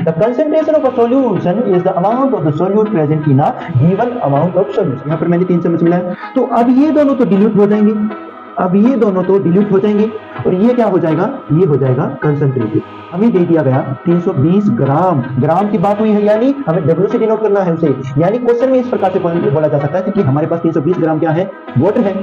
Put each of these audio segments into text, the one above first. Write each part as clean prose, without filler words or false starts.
The concentration of a solution is the amount of the solute present in a given amount of solution. यहाँ पर मैंने 3 चम्मच मिलाया, तो अब ये दोनों तो डिल्यूट हो जाएंगे, अब ये दोनों तो डिल्यूट हो जाएंगे और ये क्या हो जाएगा, ये हो जाएगा कंसंट्रेटेड। हमें दे दिया गया 320 ग्राम, ग्राम की बात हुई है यानी हमें डब्ल्यू से डिनोट करना है उसे, यानी क्वेश्चन में इस प्रकार से बोला जा सकता है कि हमारे पास 320 ग्राम क्या है, वाटर है,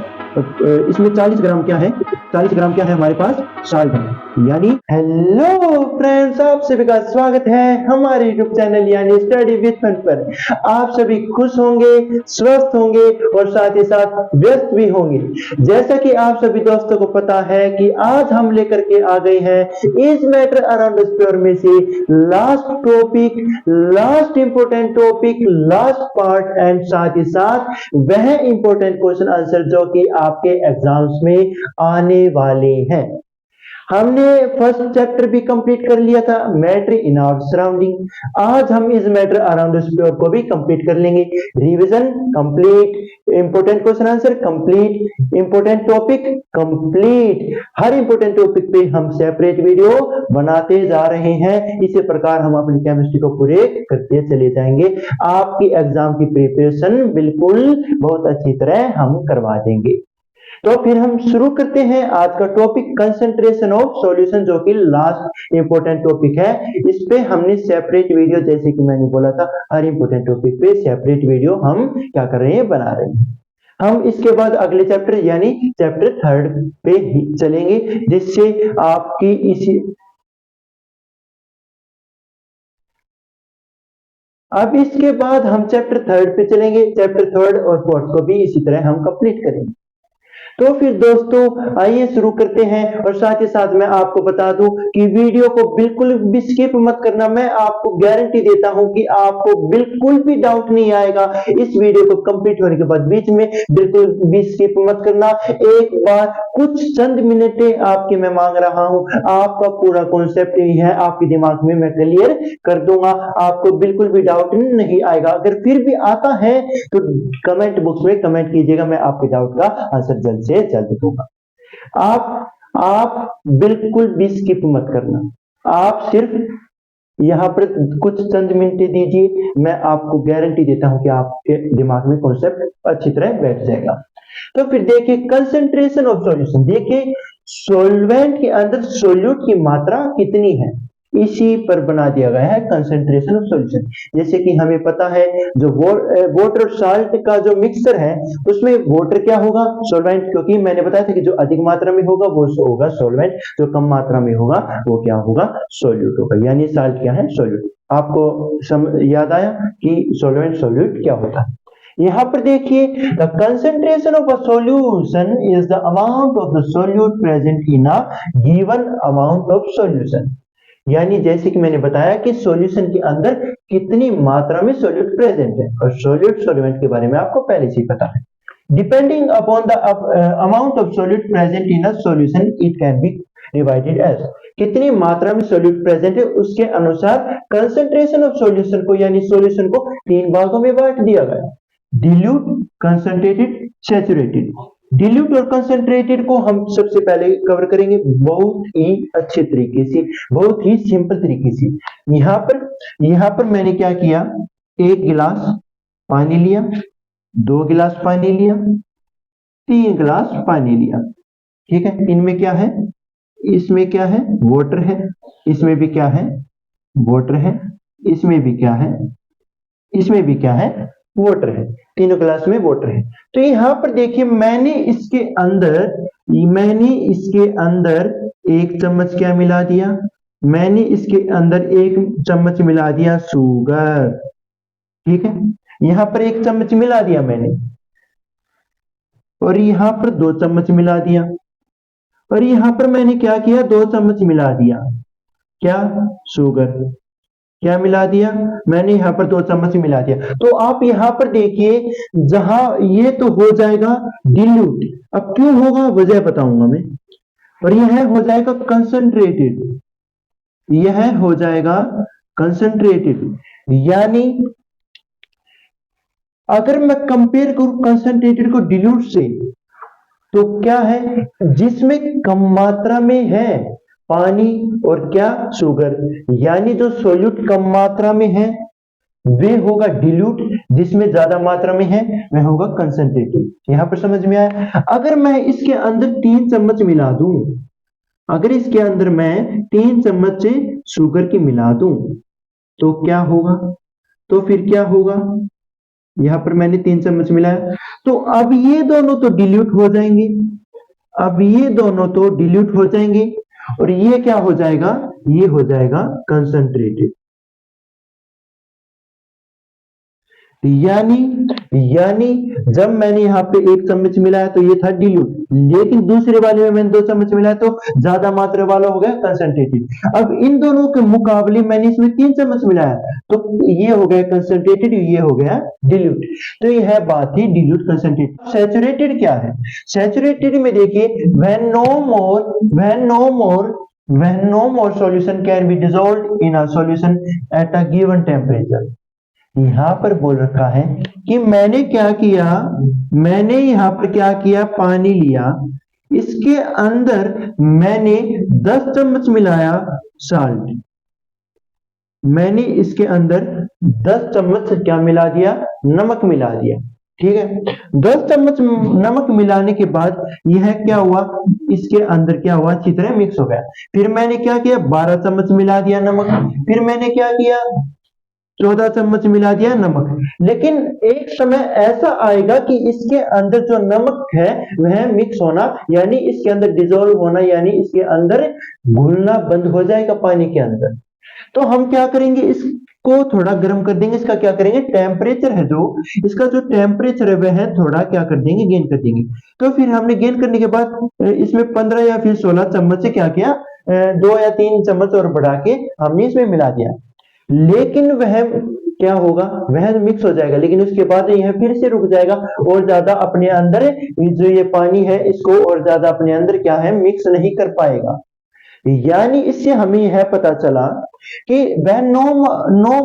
इसमें 40 ग्राम क्या है, 40 ग्राम क्या है हमारे पास, साल्ट है। यानी हेलो फ्रेंड्स, आप सभी का स्वागत है हमारे यूट्यूब चैनल यानी स्टडी विद फन पर। आप सभी खुश होंगे, स्वस्थ होंगे और साथ ही साथ व्यस्त भी होंगे। जैसा कि आप सभी दोस्तों को पता है कि आज हम लेकर के आ गए हैं इस मैटर अराउंड स्क्वायर में से last topic, last important topic, last part and साथ ही साथ वह इंपोर्टेंट क्वेश्चन आंसर जो कि आपके एग्जाम्स में आने वाले हैं। हमने फर्स्ट चैप्टर भी कंप्लीट कर लिया था, मैटर इन आवर सराउंडिंग। आज हम इस मैटर अराउंड स्क्वायर को भी कंप्लीट कर लेंगे। Revision complete, important question answer complete, important topic complete. हर इंपोर्टेंट टॉपिक पे हम सेपरेट वीडियो बनाते जा रहे हैं। इसी प्रकार हम अपनी केमिस्ट्री को पूरे करते चले जाएंगे। आपकी एग्जाम की प्रिपरेशन बिल्कुल बहुत अच्छी तरह हम करवा देंगे। तो फिर हम शुरू करते हैं आज का टॉपिक कंसंट्रेशन ऑफ सॉल्यूशन, जो कि लास्ट इंपोर्टेंट टॉपिक है। इस पे हमने सेपरेट वीडियो, जैसे कि मैंने बोला था, हर इंपोर्टेंट टॉपिक पे सेपरेट वीडियो हम क्या कर रहे हैं, बना रहे हैं। हम इसके बाद अगले चैप्टर यानी चैप्टर 3 पे ही चलेंगे, जिससे आपकी इसी अब इसके बाद हम चैप्टर 3 पे चलेंगे। चैप्टर 3 और 4 को भी इसी तरह हम कंप्लीट करेंगे। तो फिर दोस्तों आइए शुरू करते हैं, और साथ ही साथ मैं आपको बता दूं कि वीडियो को बिल्कुल भी स्किप मत करना। मैं आपको गारंटी देता हूं कि आपको बिल्कुल भी डाउट नहीं आएगा इस वीडियो को कंप्लीट होने के बाद। बीच में बिल्कुल भी स्किप मत करना। एक बार कुछ चंद मिनटें आपके मैं मांग रहा हूं, आपका पूरा कॉन्सेप्ट यही है आपके दिमाग में मैं क्लियर कर दूंगा, आपको बिल्कुल भी डाउट नहीं आएगा। अगर फिर भी आता है तो कमेंट बॉक्स में कमेंट कीजिएगा, मैं आपके डाउट का आंसर जल्द से जल्द दूंगा। आप बिल्कुल भी स्किप मत करना, आप सिर्फ यहां पर कुछ चंद मिनट दीजिए, मैं आपको गारंटी देता हूं कि आपके दिमाग में कॉन्सेप्ट अच्छी तरह बैठ जाएगा। तो फिर देखिए कंसंट्रेशन ऑफ सॉल्यूशन, देखिए सॉल्वेंट के अंदर सॉल्यूट की मात्रा कितनी है, इसी पर बना दिया गया है कंसंट्रेशन ऑफ सॉल्यूशन। जैसे कि हमें पता है जो वाटर साल्ट का जो मिक्सचर है उसमें वाटर क्या होगा, सॉल्वेंट, क्योंकि मैंने बताया था कि जो अधिक मात्रा में होगा वो होगा सॉल्वेंट, जो कम मात्रा में होगा वो क्या होगा, सॉल्यूट होगा। यानी साल्ट क्या है, सॉल्यूट। आपको याद आया कि सॉल्वेंट सॉल्यूट क्या होता है। यहां पर देखिए the concentration of a solution is the amount of the solute present in a given amount of solution. यानी जैसे कि मैंने बताया कि सॉल्यूशन के अंदर कितनी मात्रा में सॉल्यूट प्रेजेंट है, और सॉल्यूट सॉल्वेंट के बारे में आपको पहले से ही पता है। Depending upon the amount of solute present in a solution it can be divided as, कितनी मात्रा में सॉल्यूट प्रेजेंट है उसके अनुसार कंसंट्रेशन ऑफ सॉल्यूशन को यानी सॉल्यूशन को 3 भागों में बांट दिया गया। Dilute, concentrated, saturated. डिल्यूट और कंसंट्रेटेड को हम सबसे पहले कवर करेंगे बहुत ही अच्छे तरीके से, बहुत ही सिंपल तरीके से। यहां पर मैंने क्या किया, 1 गिलास पानी लिया, 2 गिलास पानी लिया, 3 गिलास पानी लिया। ठीक है, इनमें क्या है, इसमें क्या है, वाटर है, इसमें भी क्या है, वाटर है, इसमें भी क्या है, इसमें भी क्या है, वाटर है। तीनों गिलास में वाटर है। तो यहां पर देखिए मैंने इसके अंदर 1 चम्मच क्या मिला दिया, मैंने इसके अंदर 1 चम्मच मिला दिया शुगर। ठीक है, यहां पर 1 चम्मच मिला दिया मैंने, और यहां पर 2 चम्मच मिला दिया, और यहां पर मैंने क्या किया, 2 चम्मच मिला दिया, क्या, शुगर। क्या मिला दिया, मैंने यहां पर 2 चम्मच मिला दिया। तो आप यहां पर देखिए, जहां ये तो हो जाएगा डिल्यूट, अब क्यों होगा वजह बताऊंगा मैं, और यह हो जाएगा कंसंट्रेटेड, यह हो जाएगा कंसंट्रेटेड। यानी अगर मैं कंपेयर करूं कंसंट्रेटेड को डिल्यूट से, तो क्या है, जिसमें कम मात्रा में है पानी और क्या, शुगर। यानी जो सोल्यूट कम मात्रा में है वे होगा डिल्यूट, जिसमें ज्यादा मात्रा में है वह होगा कंसंट्रेटेड। यहां पर समझ में आया। अगर मैं इसके अंदर 3 चम्मच मिला दूं, अगर इसके अंदर मैं 3 चम्मच से शुगर की मिला दूं तो क्या होगा, तो फिर क्या होगा, यहां पर मैंने 3 चम्मच मिलाया तो अब ये दोनों तो डिल्यूट हो जाएंगे, अब ये दोनों तो डिल्यूट हो जाएंगे और ये क्या हो जाएगा, ये हो जाएगा कंसंट्रेटेड। यानी यानी जब मैंने यहाँ पे 1 चम्मच मिलाया तो ये था डिल्यूट, लेकिन दूसरे वाले में मैंने 2 चम्मच मिलाया तो ज्यादा मात्रा वाला हो गया कंसंट्रेटेड। अब इन दोनों के मुकाबले मैंने इसमें 3 चम्मच मिलाया तो ये हो गया कंसंट्रेटेड, ये हो गया डिल्यूट। तो ये है बात ही डिल्यूट कंसंट्रेटेड। सैचुरेटेड क्या है, सैचुरेटेड में देखिए when no more solution can be dissolved in a solution at a given temperature। यहां पर बोल रखा है कि मैंने क्या किया, मैंने यहां पर क्या किया, पानी लिया, इसके अंदर मैंने 10 चम्मच मिलाया साल्ट, मैंने इसके अंदर 10 चम्मच क्या मिला दिया, नमक मिला दिया। ठीक है, 10 चम्मच नमक मिलाने के बाद यह क्या हुआ, इसके अंदर क्या हुआ, अच्छी तरह मिक्स हो गया। फिर मैंने क्या किया, 12 चम्मच मिला दिया नमक, फिर मैंने क्या किया, 14 चम्मच मिला दिया नमक। लेकिन एक समय ऐसा आएगा कि इसके अंदर जो नमक है वह मिक्स होना, यानी इसके अंदर डिजोल्व होना, यानी इसके अंदर घुलना बंद हो जाएगा पानी के अंदर। तो हम क्या करेंगे, इसको थोड़ा गर्म कर देंगे, इसका क्या करेंगे, टेम्परेचर है जो, इसका जो टेम्परेचर है वह थोड़ा क्या कर देंगे, गेन कर देंगे। तो फिर हमने गेन करने के बाद इसमें 15 या फिर 16 चम्मच से क्या किया, 2 या 3 चम्मच और बढ़ा के हमने इसमें मिला दिया। लेकिन वह क्या होगा, वह मिक्स हो जाएगा, लेकिन उसके बाद यह फिर से रुक जाएगा और ज्यादा अपने अंदर जो ये पानी है इसको और ज्यादा अपने अंदर क्या है, मिक्स नहीं कर पाएगा। यानी इससे हमें यह पता चला कि when no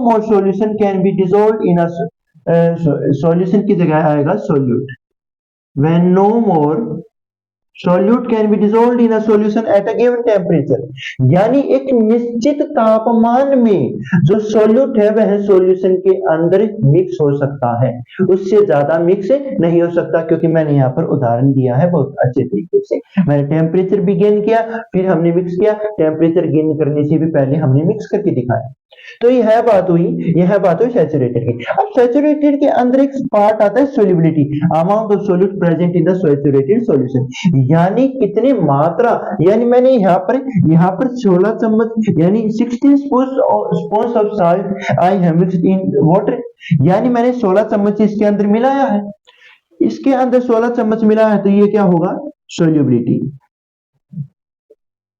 more solution can be dissolved in a solution की जगह आएगा solute। when no more solute can be dissolved in a solution at a given temperature, यानी एक निश्चित तापमान में जो सोल्यूट है वह सॉल्यूशन के अंदर मिक्स हो सकता है, उससे ज्यादा मिक्स नहीं हो सकता। क्योंकि मैंने यहाँ पर उदाहरण दिया है बहुत अच्छे तरीके से, मैंने टेम्परेचर भी गेन किया, फिर हमने मिक्स किया, टेम्परेचर गेन करने से भी पहले हमने मिक्स करके दिखाया। तो यह बात हुई, यह बात हुई सैचुरेटेड की। अब सैचुरेटेड के अंदर एक पार्ट आता है solubility, amount of solute present in the saturated solution, यानी कितनी मात्रा, यानी मैंने यहाँ पर 16 चम्मच यानी 16 spoon of salt I have mixed in water, यानी मैंने 16 चम्मच इसके अंदर मिलाया है, इसके अंदर 16 चम्मच मिलाया है, तो ये क्या होगा, सोल्युबिलिटी।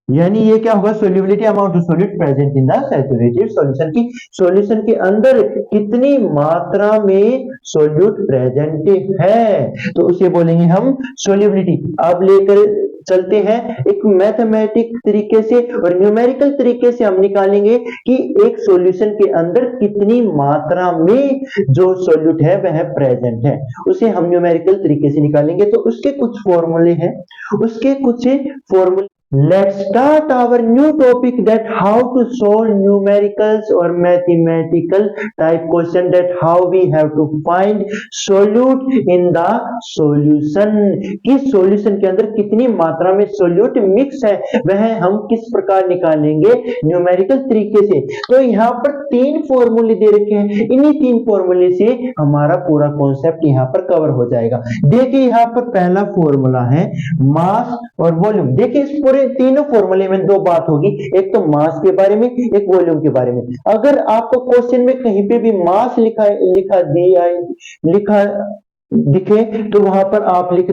यानी ये क्या होगा, solubility amount of solute present in the saturated solution की, सॉल्यूशन के अंदर कितनी मात्रा में सॉल्यूट प्रेजेंट है, तो उसे बोलेंगे हम सोल्युबिलिटी। अब लेकर चलते हैं एक मैथमेटिक तरीके से और न्यूमेरिकल तरीके से हम निकालेंगे कि एक सॉल्यूशन के अंदर कितनी मात्रा में जो सॉल्यूट है वह प्रेजेंट है, उसे हम न्यूमेरिकल तरीके से निकालेंगे। तो उसके कुछ फॉर्मूले हैं, उसके कुछ फॉर्मूले। Let's start our new topic, that how to solve numericals or mathematical type question, that how we have to find solute in the solution, कि solution के अंदर कितनी मात्रा में solute mix है वह हम किस प्रकार निकालेंगे न्यूमेरिकल तरीके से। तो यहाँ पर 3 फॉर्मूले दे रखे हैं, इन्हीं 3 फॉर्मूले से हमारा पूरा कॉन्सेप्ट यहाँ पर कवर हो जाएगा। देखिए यहाँ पर पहला फॉर्मूला है मास और वॉल्यूम। देखिए इस पूरे तीनों फॉर्मूले में 2 बात होगी, एक तो मास के बारे में, एक वॉल्यूम के बारे में। अगर आपको क्वेश्चन में कहीं पे भी मास लिखा दिखे तो वहां पर आप लिख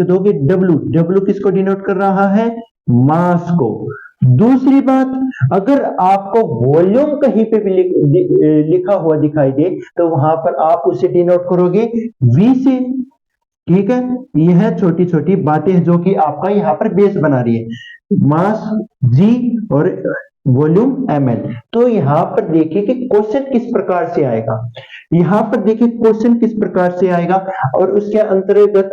दोगे W। W किसको डिनोट कर रहा है, मास को। दूसरी बात, अगर आपको वॉल्यूम कहीं पे भी लिखा हुआ दिखाई दे तो वहां पर आप उसे डिनोट करोगे V से। ठीक है, यह छोटी छोटी बातें जो कि आपका यहाँ पर बेस बना रही है, मास G और वॉल्यूम ml। तो यहाँ पर देखिए कि क्वेश्चन किस प्रकार से आएगा। यहाँ पर देखिए क्वेश्चन किस प्रकार से आएगा और उसके अंतर्गत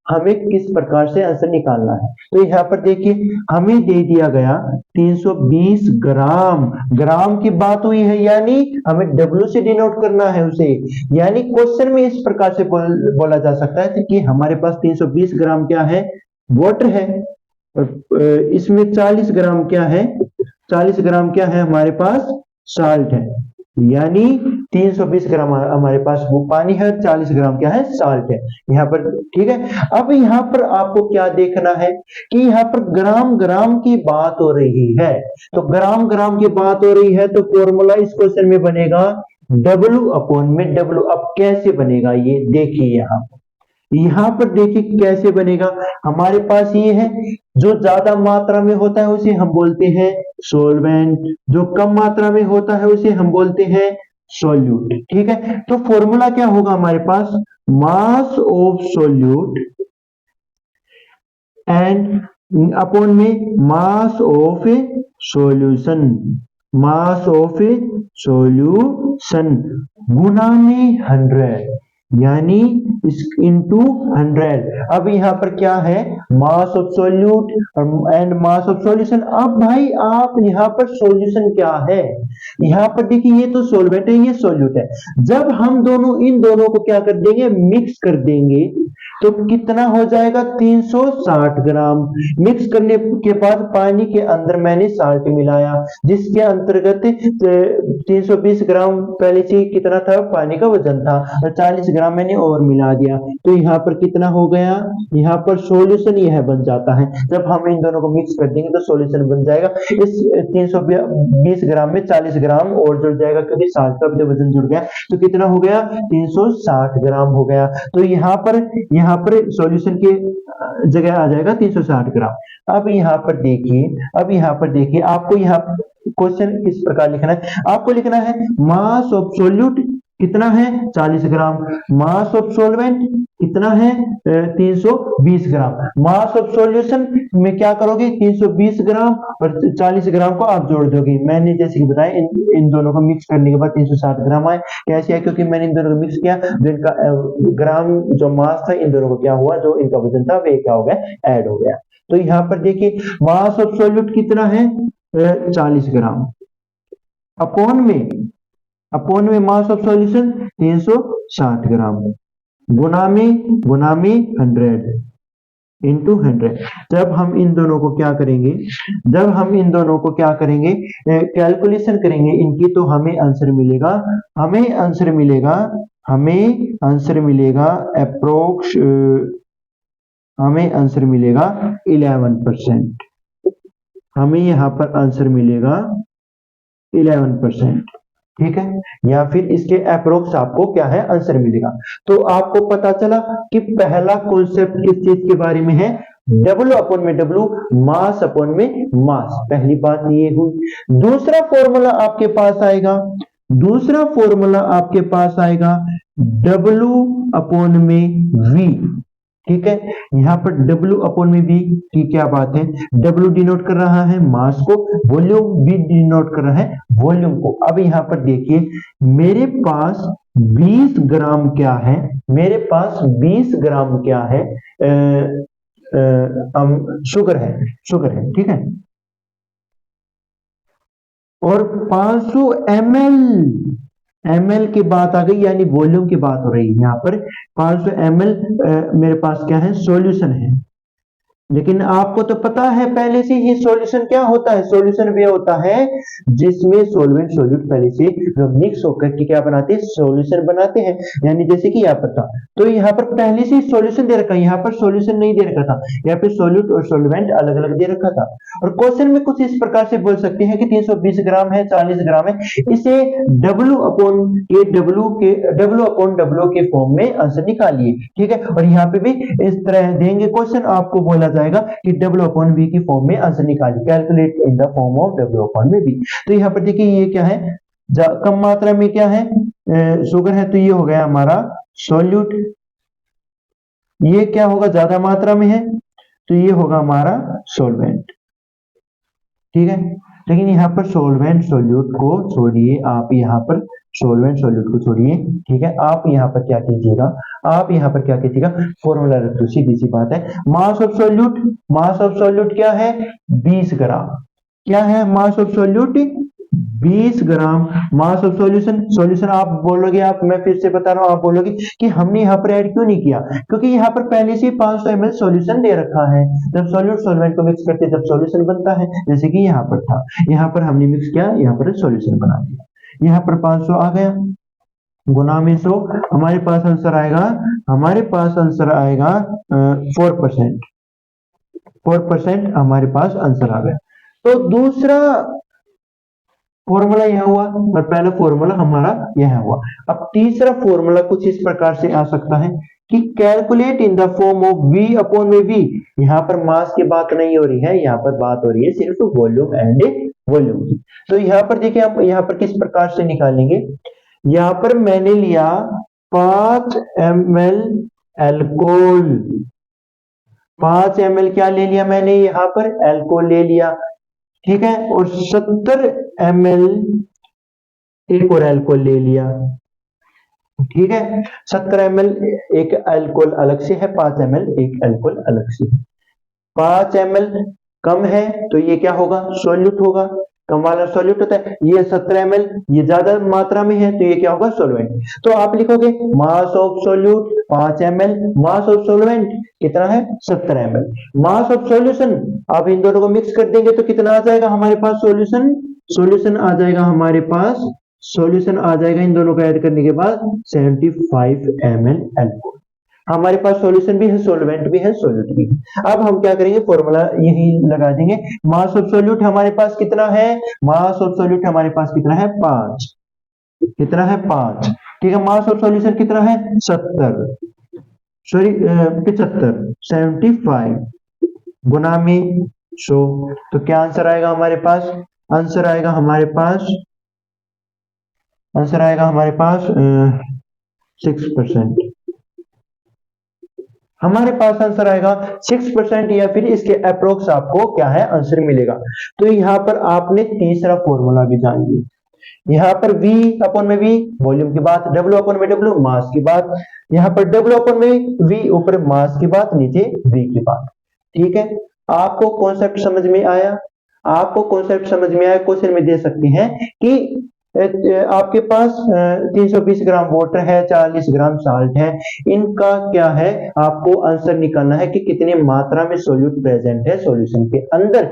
हमें किस प्रकार से आंसर निकालना है। तो यहाँ पर देखिए हमें दे दिया गया 320 ग्राम, ग्राम की बात हुई है यानी हमें डब्ल्यू से डिनोट करना है उसे, यानी क्वेश्चन में इस प्रकार से बोला जा सकता है कि हमारे पास 320 ग्राम क्या है, वाटर है, और इसमें 40 ग्राम क्या है, 40 ग्राम क्या है हमारे पास, साल्ट है, यानी 320 ग्राम हमारे पास वो पानी है, 40 ग्राम क्या है, साल्ट है यहाँ पर। ठीक है, अब यहाँ पर आपको क्या देखना है कि यहाँ पर ग्राम ग्राम की बात हो रही है, तो ग्राम ग्राम की बात हो रही है तो फॉर्मूला इस क्वेश्चन में बनेगा W अपॉन में W। अब कैसे बनेगा ये देखिए, यहाँ पर देखिए कैसे बनेगा। हमारे पास ये है, जो ज्यादा मात्रा में होता है उसे हम बोलते हैं सोलवेंट, जो कम मात्रा में होता है उसे हम बोलते हैं सोल्यूट। ठीक है, तो फॉर्मूला क्या होगा हमारे पास, mass of solute and upon में mass of a solution, mass of a solution गुना में 100, यानी इनटू 100। अब यहाँ पर क्या है, मास of solute and mass of solution. अब भाई आप यहाँ पर सॉल्यूशन क्या है, यहाँ पर देखिए ये तो सॉल्वेंट है, ये सोल्यूट है। जब हम दोनों इन दोनों को क्या कर देंगे, मिक्स कर देंगे, तो कितना हो जाएगा, 360 ग्राम। मिक्स करने के बाद पानी के अंदर मैंने साल्ट मिलाया, जिसके अंतर्गत 320 ग्राम पहले से कितना था, पानी का वजन था, और 40 ग्राम मैंने और मिला दिया, तो यहाँ पर कितना हो गया, यहाँ पर सॉल्यूशन यह बन जाता है। जब हम इन दोनों को मिक्स कर देंगे तो सॉल्यूशन बन जाएगा। इस 320 ग्राम में 40 ग्राम और जुड़ जाएगा, क्योंकि साल्ट का वजन जुड़ गया, तो कितना हो गया, 360 ग्राम हो गया। तो यहाँ पर सॉल्यूशन की जगह आ जाएगा 360 ग्राम। अब यहाँ पर देखिए आपको यहाँ क्वेश्चन किस प्रकार लिखना है, आपको लिखना है मास ऑफ सोल्यूट कितना है, 40 ग्राम, मास ऑफ सॉल्वेंट कितना है, 320 ग्राम, मास ऑफ सॉल्यूशन में क्या करोगे, 320 ग्राम और 40 ग्राम को आप जोड़ दोगे। मैंने जैसे कि बताया इन दोनों को मिक्स करने के बाद 360 ग्राम आए। कैसे आए, क्योंकि मैंने इन दोनों को मिक्स किया, जो इनका ग्राम जो मास था इन दोनों को क्या हुआ, जो इनका वजन था वे क्या हो गया, ऐड हो गया। तो यहाँ पर देखिए मास ऑफ सोल्यूट कितना है, 40 ग्राम, अपॉन में मास ऑफ सॉल्यूशन 360 ग्राम, गुना में 100 इंटू 100। जब हम इन दोनों को क्या करेंगे, कैलकुलेशन करेंगे इनकी, तो हमें आंसर मिलेगा अप्रोक्स, हमें आंसर मिलेगा 11%, हमें यहाँ पर आंसर मिलेगा 11%। ठीक है, या फिर इसके अप्रोक्स आपको क्या है, आंसर मिलेगा। तो आपको पता चला कि पहला कॉन्सेप्ट किस चीज के बारे में है, W अपॉन में W, मास अपॉन में मास, पहली बात ये हुई। दूसरा फॉर्मूला आपके पास आएगा W अपॉन में V। ठीक है, यहाँ पर W अपॉन में V की क्या बात है, W डिनोट कर रहा है मास को, वॉल्यूम V डिनोट कर रहा है वॉल्यूम को। अब यहाँ पर देखिए मेरे पास 20 ग्राम क्या है, शुगर है। ठीक है, और 500 ml की बात आ गई, यानी वॉल्यूम की बात हो रही है। यहाँ पर 500 ml मेरे पास क्या है, सॉल्यूशन है। लेकिन आपको तो पता है पहले से ही सॉल्यूशन क्या होता है, सॉल्यूशन वे होता है जिसमें सॉल्वेंट सोल्यूट पहले से मिक्स होकर के क्या बनाते हैं, सॉल्यूशन बनाते हैं। यानी जैसे कि यहाँ पर था, तो यहाँ पर पहले से सॉल्यूशन दे रखा है, यहाँ पर सॉल्यूशन नहीं दे रखा था, यहाँ पे सोल्यूट और सॉल्वेंट अलग अलग दे रखा था। और क्वेश्चन में कुछ इस प्रकार से बोल सकते हैं कि 320 ग्राम है, 40 ग्राम है, इसे W अपॉन W के फॉर्म में आंसर निकालिए। ठीक है, और यहाँ पे भी इस तरह देंगे क्वेश्चन, आपको बोला जाएगा कि W अपॉन V की फॉर्म में आंसर निकालिए, calculate in the form of W upon में V। तो यहाँ पर देखिए ये क्या है, कम मात्रा में क्या है, शुगर है, तो ये हो गया हमारा सोल्यूट। ये क्या होगा, ज्यादा मात्रा में है, तो ये होगा हमारा सॉल्वेंट। ठीक है, लेकिन यहाँ पर सॉल्वेंट सोल्यूट को छोड़िए, आप यहाँ पर सॉल्वेंट सॉल्यूट को छोड़िए, ठीक है। आप यहाँ पर क्या कीजिएगा, आप यहाँ पर क्या कीजिएगा, फॉर्मूला रख दो, सीधी सी बात है। मास ऑफ सॉल्यूट क्या है, 20 ग्राम। क्या है mass of solute, 20 gram. Mass of solution आप बोलोगे, आप, मैं फिर से बता रहा हूं, आप बोलोगे कि हमने यहाँ पर ऐड क्यों नहीं किया, क्योंकि यहाँ पर पहले से 500 ml सॉल्यूशन दे रखा है। जब सॉल्यूट सॉल्वेंट को मिक्स करते जब सॉल्यूशन बनता है, जैसे कि यहाँ पर था, यहाँ पर हमने मिक्स किया, यहाँ पर सॉल्यूशन बना दिया। यहाँ पर 500 आ गया, गुना में 100, हमारे पास आंसर आएगा, 4% हमारे पास आंसर आ गया। तो दूसरा फॉर्मूला यह हुआ और पहला फॉर्मूला हमारा यह हुआ। अब तीसरा फॉर्मूला कुछ इस प्रकार से आ सकता है कि calculate in the form of V upon में V। यहाँ पर मास की बात नहीं हो रही है, यहाँ पर बात हो रही है सिर्फ वॉल्यूम एंड वॉल्यूम की। तो यहाँ पर देखिए, आप यहाँ पर किस प्रकार से निकालेंगे। यहाँ पर मैंने लिया 5 ml एल्कोहल, 5 ml क्या ले लिया मैंने, यहाँ पर एल्कोहल ले लिया, ठीक है। और 70 ml एक और अल्कोहल ले लिया, ठीक है। 70 ml एक अल्कोहल अलग से है, 5 ml एक अल्कोहल अलग से है। 5 ml कम है तो ये क्या होगा, सॉल्यूट होगा, कम वाला सॉल्यूट होता है। ये 70 ml ये ज्यादा मात्रा में है तो ये क्या होगा, सॉल्वेंट। तो आप लिखोगे mass of solute 5 ml, mass of solvent कितना है, 70 ml। मास ऑफ सॉल्यूशन, आप इन दोनों को मिक्स कर देंगे तो कितना आ जाएगा हमारे पास, सॉल्यूशन आ जाएगा हमारे पास, सॉल्यूशन आ जाएगा इन दोनों को ऐड करने के बाद 75 ml एल्कोहल। हमारे पास सॉल्यूशन भी है, सॉल्वेंट भी है, सॉल्यूट भी है। अब हम क्या करेंगे, फॉर्मूला यही लगा देंगे। मास ऑफ सॉल्यूट हमारे पास कितना है, मास ऑफ सॉल्यूट हमारे पास कितना है, 5, कितना है 5, ठीक है। मास ऑफ सॉल्यूशन कितना है, 75, 75 गुना में 100, तो क्या आंसर आएगा हमारे पास, आंसर आएगा हमारे पास 6%। हमारे पास आंसर आएगा 6%, या फिर इसके अप्रोक्स आपको क्या है आंसर मिलेगा। तो यहाँ पर आपने तीसरा फॉर्मूला भी जान लिया। यहाँ पर V अपॉन में V वॉल्यूम की बात, W अपॉन में W मास की बात, यहाँ पर W अपॉन में V ऊपर मास की बात, नीचे V की बात, ठीक है। आपको कॉन्सेप्ट समझ में आया, क्वेश्चन में दे सकते हैं कि आपके पास 320 ग्राम वाटर है, 40 ग्राम साल्ट है, इनका क्या है, आपको आंसर निकालना है कि कितनी मात्रा में सोल्यूट प्रेजेंट है सॉल्यूशन के अंदर।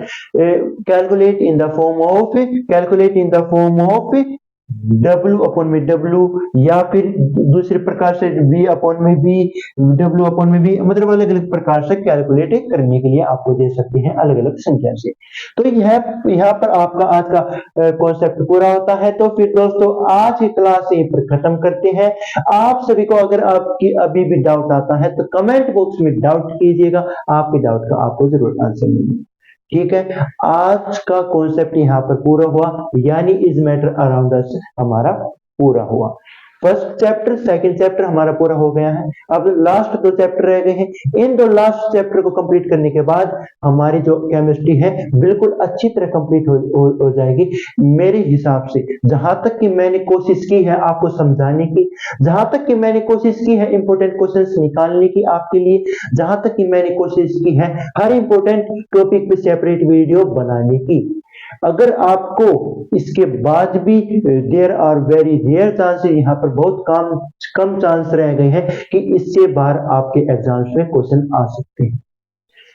Calculate in the form of W upon में W, या फिर दूसरे प्रकार से V अपॉन में V, W अपॉन में V, मतलब अलग अलग प्रकार से कैलकुलेट करने के लिए आपको दे सकते हैं अलग अलग संख्या से। तो यह यहाँ पर आपका आज का कॉन्सेप्ट पूरा होता है। तो फिर दोस्तों आज की क्लास यहीं पर खत्म करते हैं। आप सभी को अगर आपकी अभी भी डाउट आता है तो कमेंट बॉक्स में डाउट कीजिएगा, आपके डाउट का आपको जरूर आंसर मिलेगा, ठीक है। आज का कॉन्सेप्ट यहाँ पर पूरा हुआ, यानी इज मैटर अराउंड अस हमारा पूरा हुआ। फर्स्ट चैप्टर, सेकंड चैप्टर हमारा पूरा हो गया है। अब लास्ट 2 चैप्टर रह गए हैं। इन 2 लास्ट चैप्टर को कंप्लीट करने के बाद हमारी जो केमिस्ट्री है बिल्कुल अच्छी तरह कंप्लीट हो जाएगी मेरे हिसाब से। जहां तक कि मैंने कोशिश की है आपको समझाने की, जहां तक कि मैंने कोशिश की है इंपॉर्टेंट क्वेश्चंस निकालने की आपके लिए, जहां तक कि मैंने कोशिश की है हर इंपॉर्टेंट टॉपिक पे सेपरेट वीडियो बनाने की। अगर आपको इसके बाद भी there are very rare chances, यहाँ पर बहुत कम चांस रह गए हैं कि इससे बाहर आपके एग्जाम्स में क्वेश्चन आ सकते हैं।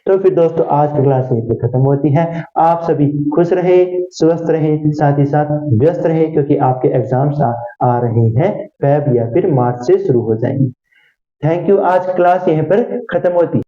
तो फिर दोस्तों आज की क्लास यहीं पे खत्म होती है। आप सभी खुश रहे, स्वस्थ रहे, साथ ही साथ व्यस्त रहे, क्योंकि आपके एग्जाम्स आ रहे हैं, फेब या फिर मार्च से शुरू हो जाएंगे। Thank you. आज क्लास यहीं पर खत्म होती है।